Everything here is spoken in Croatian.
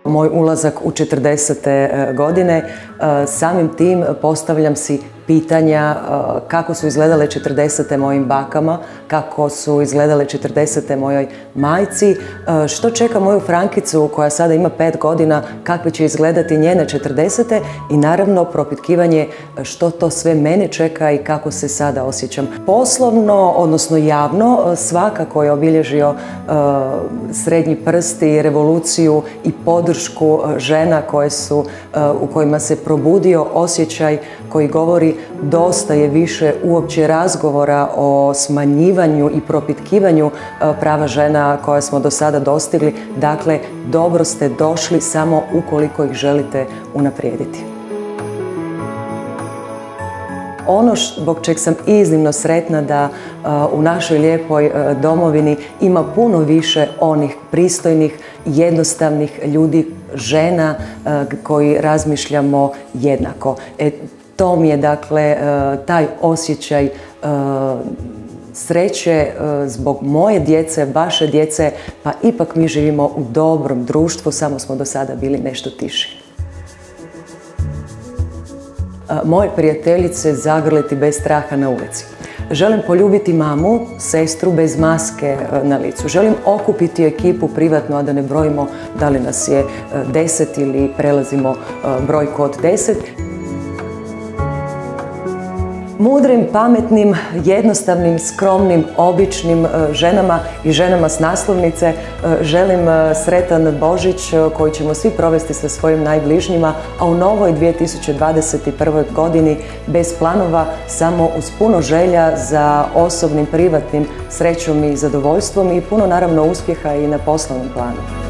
Moj ulazak u 40. godine, samim tim postavljam si pitanja kako su izgledale 40. mojim bakama, kako su izgledale 40. mojoj majci, što čeka moju Frankicu koja sada ima 5 godina, kakve će izgledati njene 40. i naravno propitkivanje što to sve mene čeka i kako se sada osjećam. Poslovno, odnosno javno, svakako je obilježio srednji prst i revoluciju i podršku žena u kojima se probudio osjećaj koji govori dosta je više uopće razgovora o smanjivanju i propitkivanju prava žena koje smo do sada dostigli. Dakle, dobro ste došli samo ukoliko ih želite unaprijediti. Ono zbog čeg sam iznimno sretna da u našoj lijepoj domovini ima puno više onih pristojnih, jednostavnih ljudi, žena koji razmišljamo jednako. To mi je, dakle, taj osjećaj sreće zbog moje djece, vaše djece, pa ipak mi živimo u dobrom društvu, samo smo do sada bili nešto tiši. Moje prijateljice zagrliti bez straha na ulici. Želim poljubiti mamu, sestru bez maske na licu. Želim okupiti ekipu privatno, a da ne brojimo da li nas je 10 ili prelazimo brojku od 10. Mudrim, pametnim, jednostavnim, skromnim, običnim ženama i ženama s naslovnice želim sretan Božić koji ćemo svi provesti sa svojim najbližnjima, a u novoj 2021. godini bez planova, samo uz puno želja za osobnim, privatnim srećom i zadovoljstvom i puno naravno uspjeha i na poslovnom planu.